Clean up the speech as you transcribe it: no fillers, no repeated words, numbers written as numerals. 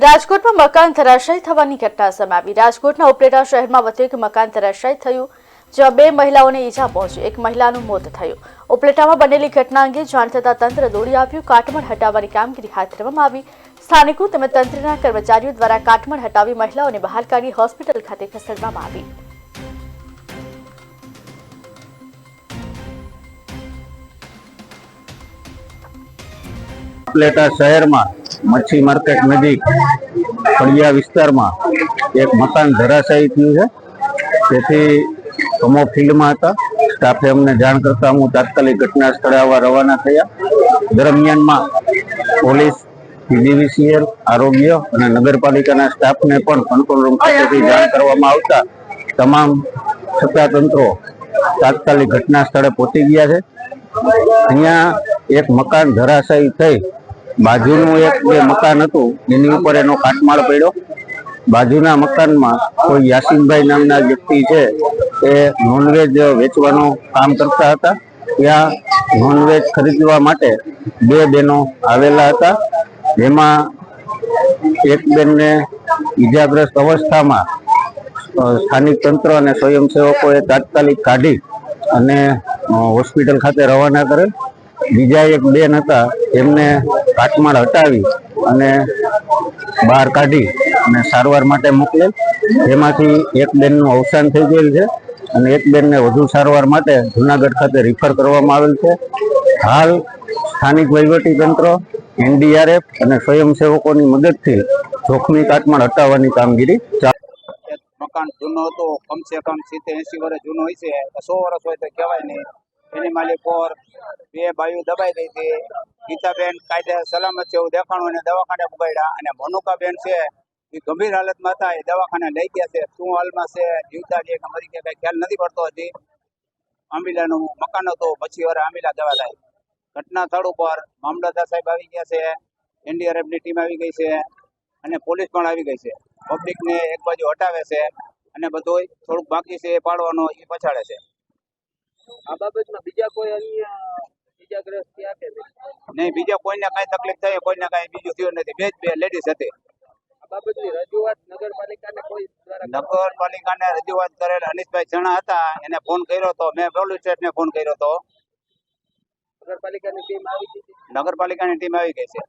રાજકોટમાં મકાન ધરાશાયી થવાની ઘટના સામે આવી। રાજકોટના ઉપલેટા શહેરમાં વધુ એક મકાન ધરાશાયી થયું, જ્યાં 2 મહિલાઓને ઈજા પહોંચી, એક મહિલાનું મોત થયું। ઉપલેટામાં બનેલી ઘટના અંગે જાણ થતાં તંત્ર દોડી આવ્યું। કાટમાળ હટાવવાની કામગીરી હાથ ધરવામાં આવી। સ્થાનિકો તેમજ તંત્રના કર્મચારીઓ દ્વારા કાટમાળ હટાવી મહિલાઓને બહાર કાઢી હોસ્પિટલ ખાતે ખસેડવામાં આવી। ઉપલેટા શહેરમાં मच्छी मार्केट नजीक फड़िया विस्तार में एक मकान धराशायी थयुं छे। अमो फील्ड में था। स्टाफे अमने जाण करता हूँ तात्कालिक घटना स्थळे आवा रवाना थया। दरमियान में पोलीस, पीजीवीसीएल, आरोग्य और नगरपालिका स्टाफ ने पण कंट्रोल रूम खातेथी जाण करवामां आवता तमाम सत्तातंत्रो तात्कालिक घटना स्थळे पहोंची गया है। अहींया एक मकान धराशायी थई बाजूનું एक मकान हतुं एनी उपर एनो काटमाळ पड्यो। बाजूना मकाનમાં કોઈ યાસીનભાઈ નામના વ્યક્તિ છે એ નોનવેજ વેચવાનું કામ કરતા હતા। ત્યાં નોનવેજ ખરીદવા માટે 2 બહેનો આવેલા હતા, જેમાં એક બેનને ઈજાગ્રસ્ત અવસ્થામાં સ્થાનિક તંત્ર અને સ્વયંસેવકોએ તાત્કાલિક કાઢી અને હોસ્પિટલ ખાતે રવાના કરેલ। બીજા એક બેન હતા એમને काटमाळ हटावी अने बहार काढी अने सारवार माटे मोकलेल। जेमांथी एक बेननुं अवसान थई गયેલ छे अने एक बेनने वधु सारवार माटे जूनागढ़ खाते रिफर करवामां आवेल छे। हाल स्थानिक वहीवटी तंत्र, एनडीआरएफ अने स्वयंसेवकोनी मददथी जोखमी काटमाळ हटाववानी कामगीरी मकान जूनो तो कम से कम 70-80 वर्ष जूनो होय छे। 100 वर्ष होय तो कहेवाय नहीं। एनी मालिक पर 2 बायु दबाई गई थी। गीताबेन कायदे सलामत छे देखाणो ने दवाखाने पुगाड्या अने मनुकाबेन छे ए गंभीर हालत में था। ए दवाखाने लई गया छे। शुं हालमां छे, जीवता छे के मरी गया ख्याल नहीं पड़तो। हजी आंबीलानुं मकान हतुं, मच्छी वाळा आंबीला दवा लाय। घटना स्थळ पर मामलतदार साहेब आवी गया छे, एनडीआरएफ नी टीम आवी गई छे अने पोलीस पण आवी गई छे। पब्लिक ने एक बाजू हटावे छे अने बधुंय थोडुंक बाकी छे पाडवानो ए पछाड़े छे। आ बाबतमां बीजा कोई अन्य इजाग्रस्त थया के नहीं? बीजा कोईने काई तकलीफ थई, कोईने काई बीजुं थयुं नथी। बे लेडीज हती। आ बाबतनी रजूआत नगरपालिकाने कोई द्वारा नगरपालिकाने रजूआत करेल। अनिशभाई जणा हता एने फोन कर्यो तो मैं पोलीस स्टेशने फोन कर्यो तो नगरपालिकानी टीम आवी गई छे।